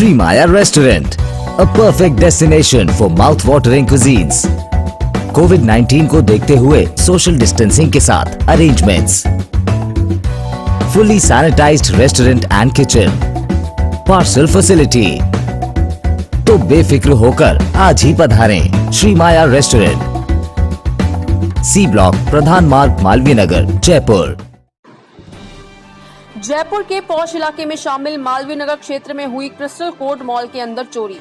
Sri Maya Restaurant, a perfect destination for mouth-watering cuisines. कोविड-19 को देखते हुए सोशल डिस्टेंसिंग के साथ arrangements, fully sanitized restaurant and kitchen, parcel facility। तो बेफिक्र होकर आज ही पधारें श्री माया रेस्टोरेंट, सी ब्लॉक, प्रधान मार्ग, मालवीय नगर, जयपुर। जयपुर के पौष इलाके में शामिल मालवीय नगर क्षेत्र में हुई क्रिस्टल कोर्ट मॉल के अंदर चोरी।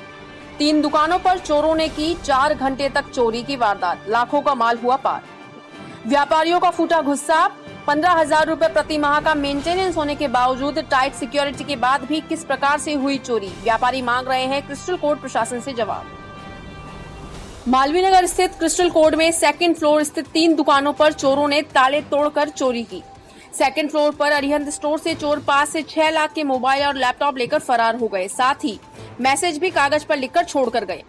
3 दुकानों पर चोरों ने की 4 घंटे तक चोरी की वारदात, लाखों का माल हुआ पार। व्यापारियों का फूटा गुस्सा। 15,000 रुपए प्रति माह का मेंटेनेंस होने के बावजूद टाइट सिक्योरिटी के बाद भी किस प्रकार से हुई चोरी, व्यापारी मांग रहे हैं क्रिस्टल कोर्ट प्रशासन से जवाब। मालवीय नगर स्थित क्रिस्टल कोर्ट में 2nd फ्लोर स्थित 3 दुकानों पर चोरों ने ताले तोड़कर चोरी की। 2nd फ्लोर पर अरिहंत स्टोर से चोर 5 से 6 लाख के मोबाइल और लैपटॉप लेकर फरार हो गए, साथ ही मैसेज भी कागज पर लिखकर छोड़कर गए।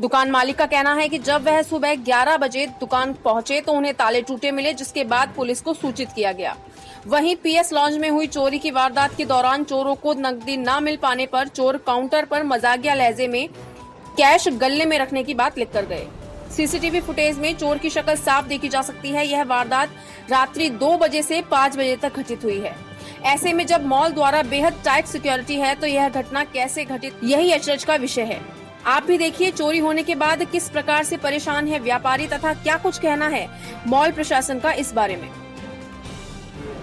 दुकान मालिक का कहना है कि जब वह सुबह 11 बजे दुकान पहुंचे तो उन्हें ताले टूटे मिले, जिसके बाद पुलिस को सूचित किया गया। वहीं पीएस लॉन्ज में हुई चोरी की वारदात के दौरान चोरों को नकदी न मिल पाने पर चोर काउंटर पर मजाकिया लहजे में कैश गल्ले में रखने की बात लिखकर गए। सीसीटीवी फुटेज में चोर की शक्ल साफ देखी जा सकती है। यह वारदात रात्रि 2 बजे से 5 बजे तक घटित हुई है। ऐसे में जब मॉल द्वारा बेहद टाइट सिक्योरिटी है तो यह घटना कैसे घटित, यही अचरज का विषय है। आप भी देखिए चोरी होने के बाद किस प्रकार से परेशान है व्यापारी तथा क्या कुछ कहना है मॉल प्रशासन का इस बारे में।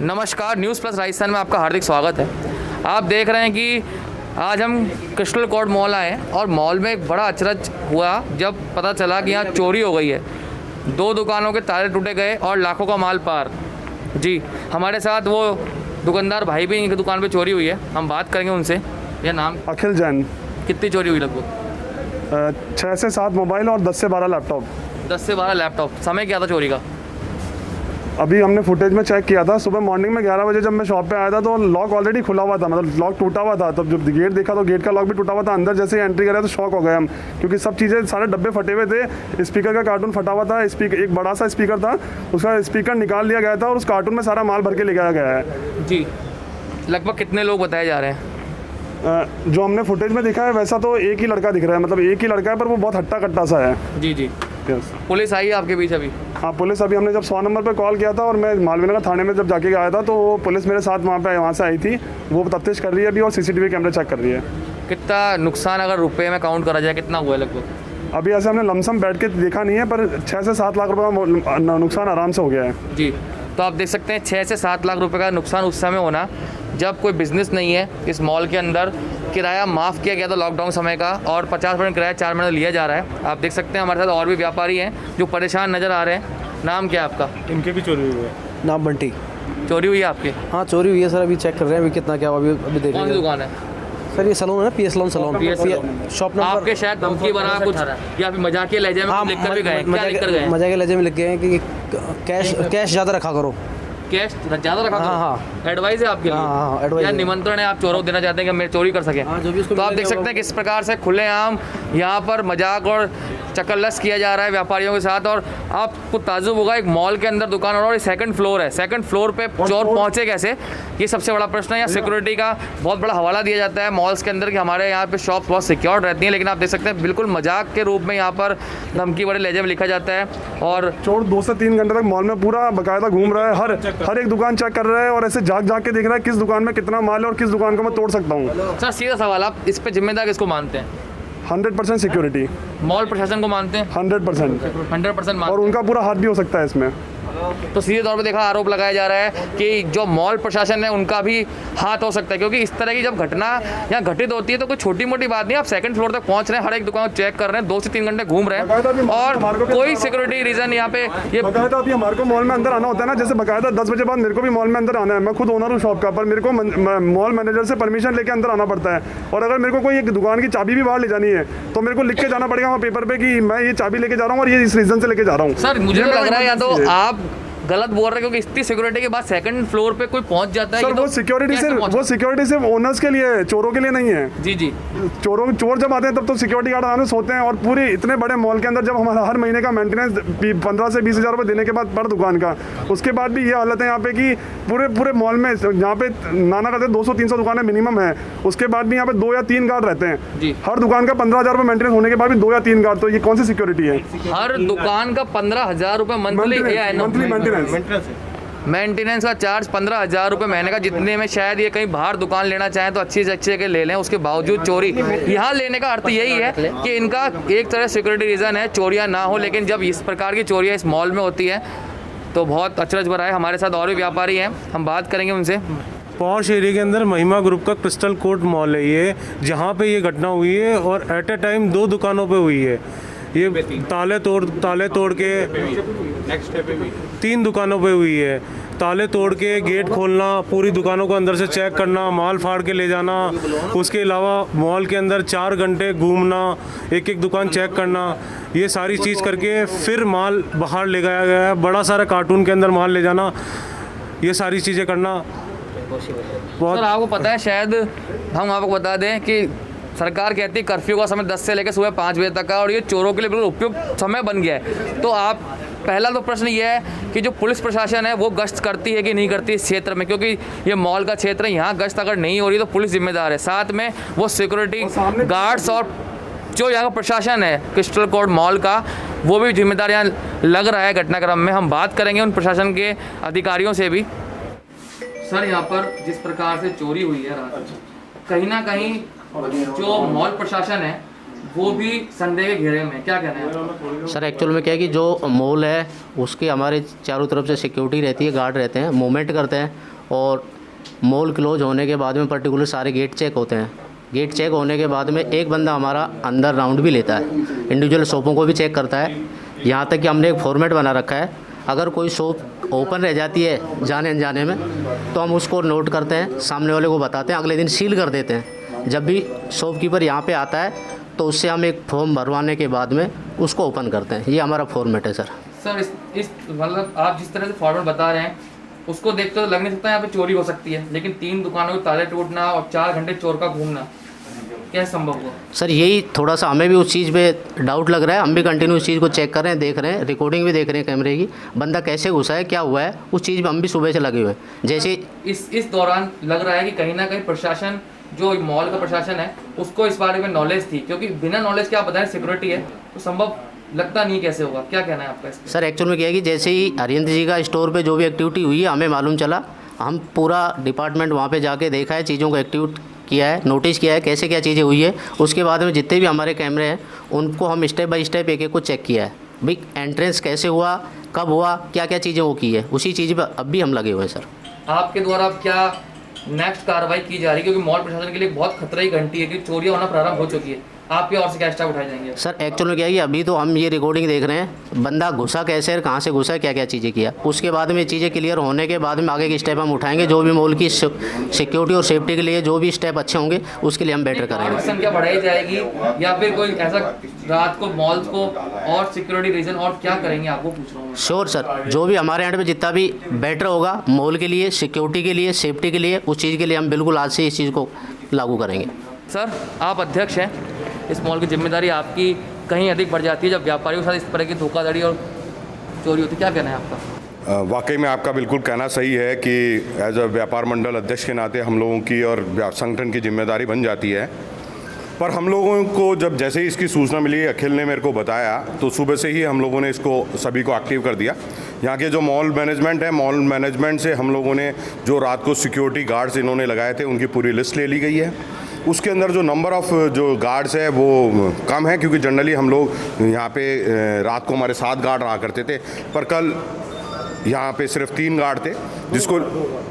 नमस्कार, न्यूज़ प्लस राजस्थान में आपका हार्दिक स्वागत है। आप देख रहे हैं कि आज हम क्रिस्टल कोर्ट मॉल आए और मॉल में एक बड़ा अचरज हुआ जब पता चला कि यहाँ चोरी हो गई है। 2 दुकानों के ताले टूटे गए और लाखों का माल पार। जी, हमारे साथ वो दुकानदार भाई भी, इनकी दुकान पे चोरी हुई है, हम बात करेंगे उनसे। यह नाम? अखिल जैन। कितनी चोरी हुई लगभग? 6 से 7 मोबाइल और 10 से 12 लैपटॉप। 10 से 12 लैपटॉप। समय क्या था चोरी का? अभी हमने फुटेज में चेक किया था। सुबह मॉर्निंग में 11 बजे जब मैं शॉप पे आया था तो लॉक ऑलरेडी खुला हुआ था, मतलब लॉक टूटा हुआ था। तब जब गेट देखा तो गेट का लॉक भी टूटा हुआ था। अंदर जैसे एंट्री करा तो शॉक हो गए हम, क्योंकि सब चीज़ें, सारे डब्बे फटे हुए थे। स्पीकर का कार्टून फटा हुआ था, स्पीकर, एक बड़ा सा स्पीकर था, उसका स्पीकर निकाल लिया गया था और उस कार्टून में सारा माल भर के ले गया गया है। जी, लगभग कितने लोग बताए जा रहे हैं? जो हमने फुटेज में देखा है वैसा तो एक ही लड़का दिख रहा है, मतलब एक ही लड़का है, पर वो बहुत हट्टा कट्टा सा है। जी जी। यस। पुलिस आई है आपके बीच अभी? हाँ, पुलिस अभी, हमने जब 100 नंबर पर कॉल किया था और मैं मालवीय नगर थाने में जब जाके आया था तो वो पुलिस मेरे साथ वहाँ से आई थी। वो तफ्तीश कर रही है अभी और सीसीटीवी कैमरे चेक कर रही है। कितना नुकसान अगर रुपए में काउंट करा जाए कितना हुआ है लगभग? अभी ऐसे हमने लमसम बैठ के देखा नहीं है, पर 6 से 7 लाख रुपये का नुकसान आराम से हो गया है। जी, तो आप देख सकते हैं 6 से 7 लाख रुपए का नुकसान उस समय होना जब कोई बिजनेस नहीं है। इस मॉल के अंदर किराया माफ़ किया गया था लॉकडाउन समय का और 50% किराया 4 महीने लिया जा रहा है। आप देख सकते हैं हमारे साथ और भी व्यापारी हैं जो परेशान नज़र आ रहे हैं। नाम क्या है आपका? इनके भी चोरी हुई है। नाम बंटी। चोरी हुई है आपके? हाँ, चोरी हुई है सर, अभी चेक कर रहे हैं अभी कितना क्या अभी देख रहे हैं। कौन सी दुकान है सर? ये सैलून है ना, PS lawn saloon. Shop number आपके शायद धमकी बना कुछ या फिर मजाकिया लहजे में लिख कर भी गए? क्या लिख कर गए? मजाकिया लहजे में लिख गए हैं कि कैश ज़्यादा रखा करो। कैश ज़्यादा रखा? हाँ। एडवाइस है आपके लिए? हाँ, एडवाइस या निमंत्रण है, आप चोरों को देना चाहते हैं कि मैं चोरी कर सकें? तो आप देख सकते हैं किस प्रकार से खुलेआम यहाँ पर मजाक और चकल्लस किया जा रहा है व्यापारियों के साथ। और आपको ताजुब होगा, एक मॉल के अंदर दुकान और 2nd फ्लोर है। 2nd फ्लोर पे चोर पहुँचे कैसे, ये सबसे बड़ा प्रश्न है। या सिक्योरिटी का बहुत बड़ा हवाला दिया जाता है मॉल्स के अंदर कि हमारे यहाँ पे शॉप बहुत सिक्योर रहती हैं, लेकिन आप देख सकते हैं बिल्कुल मजाक के रूप में यहाँ पर धमकी बड़े लहजे में लिखा जाता है। और चोर 2 से 3 घंटे तक मॉल में पूरा बाकायदा घूम रहा है, हर एक दुकान चेक कर रहा है और ऐसे जाग के देख रहा है किस दुकान में कितना माल है और किस दुकान को मैं तोड़ सकता हूँ। सर सीधा सवाल, आप इस पे जिम्मेदार किसको मानते हैं? 100% सिक्योरिटी। मॉल प्रशासन को मानते हैं? 100%। 100% मानते और उनका पूरा हाथ भी हो सकता है इसमें। तो सीधे तौर पे देखा आरोप लगाया जा रहा है कि जो मॉल प्रशासन है उनका भी हाथ हो सकता है, क्योंकि इस तरह की जब घटना यहाँ घटित होती है तो कोई छोटी मोटी बात नहीं। आप 2nd फ्लोर तक पहुंच रहे हैं, हर एक दुकान चेक कर रहे हैं, 2 से 3 घंटे घूम रहे हैं और कोई सिक्योरिटी रीजन यहाँ पे ये बकायदा अभी हमारे को मॉल में अंदर आना होता है ना, जैसे बकायदा 10 बजे बाद मेरे को भी मॉल में अंदर आना है। मैं खुद ओनर हूँ शॉप का, पर मेरे को मॉल मैनेजर से परमिशन लेके अंदर आना पड़ता है। और अगर मेरे को कोई एक दुकान की चाबी भी बाहर ले जानी है तो मेरे को लिख के जाना पड़ेगा वहाँ पेपर पे कि मैं ये चाबी लेके जा रहा हूँ और ये इस रीजन से लेके जा रहा हूँ। सर मुझे लग रहा है या तो आप गलत बोल रहे हैं, क्योंकि इतनी सिक्योरिटी के बाद सेकंड फ्लोर पे कोई पहुंच जाता है। सर ये वो तो सिक्योरिटी कैसे सिर्फ पहुंचा? वो सिक्योरिटी सिर्फ ओनर्स के लिए है, चोरों के लिए नहीं है। जी जी। चोर जब आते हैं तब तो सिक्योरिटी गार्ड आने सोते हैं, और पूरी इतने बड़े मॉल के अंदर जब हमारा हर महीने का मेंटेनेंस 15 से 20 हज़ार रुपये देने के बाद पर दुकान का, उसके बाद भी ये हालत है यहाँ पे कि पूरे मॉल में यहाँ पे नाना करते 200-300 दुकानें मिनिमम है, उसके बाद भी यहाँ पे 2 या 3 गार्ड रहते हैं। जी। हर दुकान का 15,000 रुपये मेंटेनेंस होने के बाद भी 2 या 3 गार्ड, तो ये कौन सी सिक्योरिटी है? हर दुकान का 15,000 रुपये मंथली मंथली मेंटेनेंस मेंटेनेंस का चार्ज 15,000 रुपये महीने का, जितने में शायद ये कहीं बाहर दुकान लेना चाहें तो अच्छी से अच्छे के ले लें, उसके बावजूद चोरी। यहाँ लेने का अर्थ यही है कि इनका एक तरह सिक्योरिटी रीज़न है चोरियाँ ना हो, लेकिन जब इस प्रकार की चोरियाँ इस मॉल में होती है तो बहुत अचरज भरा है। हमारे साथ और भी व्यापारी हैं, हम बात करेंगे उनसे। पॉश एरिया के अंदर महिमा ग्रुप का क्रिस्टल कोर्ट मॉल है ये, जहाँ पे ये घटना हुई है, और एट ए टाइम 2 दुकानों पे हुई है। ये ताले तोड़ के 3 दुकानों पे हुई है। ताले तोड़ के गेट खोलना, पूरी दुकानों को अंदर से चेक करना, माल फाड़ के ले जाना, उसके अलावा मॉल के अंदर 4 घंटे घूमना, एक दुकान चेक करना, ये सारी चीज़ करके फिर माल बाहर ले गया गया है। बड़ा सारा कार्टून के अंदर माल ले जाना, ये सारी चीज़ें करना बहुत। सर आपको पता है, शायद हम आपको बता दें कि सरकार कहती है कर्फ्यू का समय 10 से लेकर सुबह 5 बजे तक का, और ये चोरों के लिए बिल्कुल उपयुक्त समय बन गया है। तो आप पहला तो प्रश्न ये है कि जो पुलिस प्रशासन है वो गश्त करती है कि नहीं करती इस क्षेत्र में, क्योंकि ये मॉल का क्षेत्र है, यहाँ गश्त अगर नहीं हो रही तो पुलिस जिम्मेदार है, साथ में वो सिक्योरिटी गार्ड्स और जो यहाँ का प्रशासन है क्रिस्टल कोर्ट मॉल का, वो भी जिम्मेदार यहाँ लग रहा है घटनाक्रम में। हम बात करेंगे उन प्रशासन के अधिकारियों से भी। सर यहाँ पर जिस प्रकार से चोरी हुई है रात, कहीं ना कहीं जो मॉल प्रशासन है वो भी संदेह के घेरे में, क्या कहना है? सर एक्चुअल में क्या है कि जो मॉल है उसके हमारे चारों तरफ से सिक्योरिटी रहती है, गार्ड रहते हैं, मूवमेंट करते हैं, और मॉल क्लोज होने के बाद में पर्टिकुलर सारे गेट चेक होते हैं। गेट चेक होने के बाद में एक बंदा हमारा अंदर राउंड भी लेता है, इंडिविजुअल शॉपों को भी चेक करता है। यहाँ तक कि हमने एक फॉर्मेट बना रखा है, अगर कोई शॉप ओपन रह जाती है जाने अनजाने में तो हम उसको नोट करते हैं, सामने वाले को बताते हैं, अगले दिन सील कर देते हैं। जब भी शॉपकीपर यहाँ पे आता है तो उससे हम एक फॉर्म भरवाने के बाद में उसको ओपन करते हैं। ये हमारा फॉर्मेट है सर। सर इस मतलब आप जिस तरह से फॉर्मेट बता रहे हैं उसको देखते तो लग नहीं सकता यहाँ पे चोरी हो सकती है, लेकिन 3 दुकानों के ताले टूटना और 4 घंटे चोर का घूमना कैसे संभव हुआ? सर यही थोड़ा सा हमें भी उस चीज़ पे डाउट लग रहा है, हम भी कंटिन्यू उस चीज़ को चेक कर रहे हैं, देख रहे हैं, रिकॉर्डिंग भी देख रहे हैं कैमरे की, बंदा कैसे घुसा है, क्या हुआ है, उस चीज़ पे हम भी सुबह से लगे हुए हैं। जैसे इस दौरान लग रहा है कि कहीं ना कहीं प्रशासन, जो मॉल का प्रशासन है, उसको इस बारे में नॉलेज थी, क्योंकि बिना नॉलेज के आप बताएं सिक्योरिटी है तो संभव लगता नहीं कैसे होगा, क्या कहना है आपका? सर एक्चुअल में क्या है कि जैसे ही हरियंत्र जी का स्टोर पे जो भी एक्टिविटी हुई है हमें मालूम चला, हम पूरा डिपार्टमेंट वहाँ पे जाके देखा है, चीज़ों को एक्टिव किया है, नोटिस किया है कैसे क्या चीज़ें हुई है। उसके बाद में जितने भी हमारे कैमरे हैं उनको हम स्टेप बाय स्टेप एक को चेक किया है, भाई एंट्रेंस कैसे हुआ, कब हुआ, क्या क्या चीज़ें वो की है, उसी चीज़ पर अब भी हम लगे हुए हैं सर। आपके द्वारा क्या नेक्स्ट कार्रवाई की जा रही है, क्योंकि मॉल प्रशासन के लिए बहुत खतरा की घंटी है कि चोरियां होना प्रारंभ हो चुकी है, आपके और से क्या स्टेप उठाए जाएंगे? सर एक्चुअल में क्या है कि अभी तो हम ये रिकॉर्डिंग देख रहे हैं, बंदा घुसा कैसे है, कहाँ से घुसा है, क्या क्या चीज़ें किया, उसके बाद में चीज़ें क्लियर होने के बाद में आगे की स्टेप हम उठाएंगे। जो भी मॉल की सिक्योरिटी और सेफ्टी के लिए जो भी स्टेप अच्छे होंगे उसके लिए हम बेटर करेंगे। संख्या बढ़ाई जाएगी या फिर कोई ऐसा रात को मॉल्स को और सिक्योरिटी रीजन और क्या करेंगे, आपको पूछ रहा हूँ? श्योर सर, जो भी हमारे एंड पे जितना भी बेटर होगा मॉल के लिए, सिक्योरिटी के लिए, सेफ्टी के लिए, उस चीज़ के लिए हम बिल्कुल आज से इस चीज़ को लागू करेंगे। सर आप अध्यक्ष हैं, इस मॉल की जिम्मेदारी आपकी कहीं अधिक बढ़ जाती है जब व्यापारियों के साथ इस तरह की धोखाधड़ी और चोरी होती है, क्या कहना है आपका? वाकई में आपका बिल्कुल कहना सही है कि एज अ व्यापार मंडल अध्यक्ष के नाते हम लोगों की और संगठन की जिम्मेदारी बन जाती है। पर हम लोगों को जब जैसे ही इसकी सूचना मिली, अखिल ने मेरे को बताया, तो सुबह से ही हम लोगों ने इसको सभी को एक्टिव कर दिया। यहाँ के जो मॉल मैनेजमेंट है, मॉल मैनेजमेंट से हम लोगों ने जो रात को सिक्योरिटी गार्ड्स इन्होंने लगाए थे उनकी पूरी लिस्ट ले ली गई है। उसके अंदर जो नंबर ऑफ़ जो गार्ड्स है वो कम है, क्योंकि जनरली हम लोग यहाँ पे रात को हमारे 7 गार्ड रहा करते थे, पर कल यहाँ पे सिर्फ 3 गार्ड थे,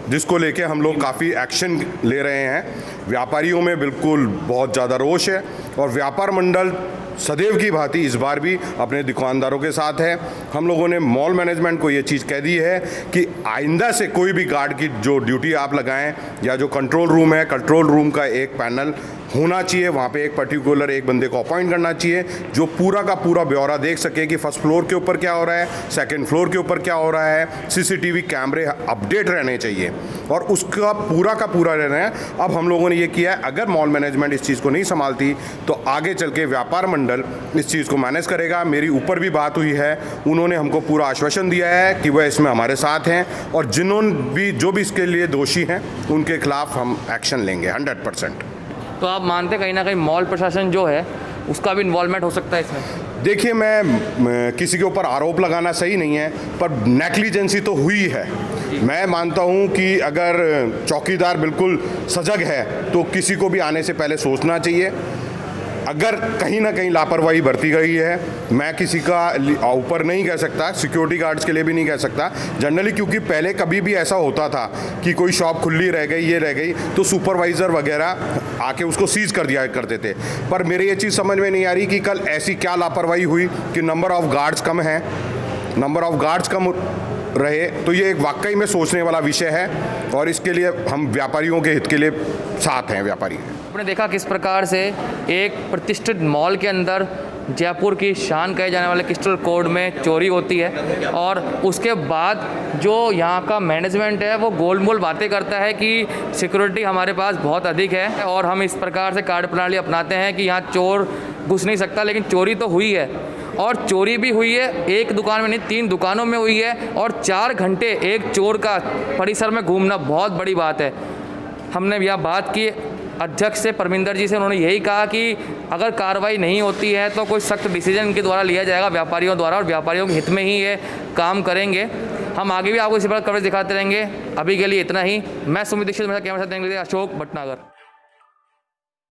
जिसको लेके हम लोग काफ़ी एक्शन ले रहे हैं। व्यापारियों में बिल्कुल बहुत ज़्यादा रोष है और व्यापार मंडल सदैव की भांति इस बार भी अपने दुकानदारों के साथ है। हम लोगों ने मॉल मैनेजमेंट को ये चीज़ कह दी है कि आइंदा से कोई भी गार्ड की जो ड्यूटी आप लगाएं, या जो कंट्रोल रूम है, कंट्रोल रूम का एक पैनल होना चाहिए वहाँ पे एक पर्टिकुलर एक बंदे को अपॉइंट करना चाहिए जो पूरा का पूरा ब्यौरा देख सके कि फर्स्ट फ्लोर के ऊपर क्या हो रहा है, सेकंड फ्लोर के ऊपर क्या हो रहा है। सीसीटीवी कैमरे अपडेट रहने चाहिए और उसका पूरा रहना है। अब हम लोगों ने ये किया है, अगर मॉल मैनेजमेंट इस चीज़ को नहीं संभालती तो आगे चल के व्यापार मंडल इस चीज़ को मैनेज करेगा। मेरी ऊपर भी बात हुई है, उन्होंने हमको पूरा आश्वासन दिया है कि वह इसमें हमारे साथ हैं और जिन्होंने भी जो भी इसके लिए दोषी हैं उनके खिलाफ हम एक्शन लेंगे 100%। तो आप मानते कहीं ना कहीं मॉल प्रशासन जो है उसका भी इन्वॉल्वमेंट हो सकता है इसमें? देखिए, मैं किसी के ऊपर आरोप लगाना सही नहीं है, पर नेग्लिजेंसी तो हुई है। मैं मानता हूं कि अगर चौकीदार बिल्कुल सजग है तो किसी को भी आने से पहले सोचना चाहिए। अगर कहीं ना कहीं लापरवाही बरती गई है, मैं किसी का ऊपर नहीं कह सकता, सिक्योरिटी गार्ड्स के लिए भी नहीं कह सकता जनरली, क्योंकि पहले कभी भी ऐसा होता था कि कोई शॉप खुली रह गई, ये रह गई, तो सुपरवाइज़र वगैरह आके उसको सीज कर दिया करते थे। पर मेरे ये चीज़ समझ में नहीं आ रही कि कल ऐसी क्या लापरवाही हुई कि नंबर ऑफ़ गार्ड्स कम है, नंबर ऑफ़ गार्ड्स कम रहे। तो ये एक वाकई में सोचने वाला विषय है और इसके लिए हम व्यापारियों के हित के लिए साथ हैं। व्यापारी आपने देखा किस प्रकार से एक प्रतिष्ठित मॉल के अंदर जयपुर की शान कहे जाने वाले क्रिस्टल कोड में चोरी होती है और उसके बाद जो यहाँ का मैनेजमेंट है वो गोल मोल बातें करता है कि सिक्योरिटी हमारे पास बहुत अधिक है और हम इस प्रकार से कार्य प्रणाली अपनाते हैं कि यहाँ चोर घुस नहीं सकता। लेकिन चोरी तो हुई है और चोरी भी हुई है, एक दुकान में नहीं 3 दुकानों में हुई है और 4 घंटे एक चोर का परिसर में घूमना बहुत बड़ी बात है। हमने यह बात की अध्यक्ष से, परमिंदर जी से, उन्होंने यही कहा कि अगर कार्रवाई नहीं होती है तो कोई सख्त डिसीजन इनके द्वारा लिया जाएगा व्यापारियों द्वारा और व्यापारियों के हित में ही ये काम करेंगे। हम आगे भी आपको इसी प्रकार कवरेज दिखाते रहेंगे। अभी के लिए इतना ही। मैं सुमित दीक्षित, मेरा कैमरा साथ देंगे अशोक भटनागर।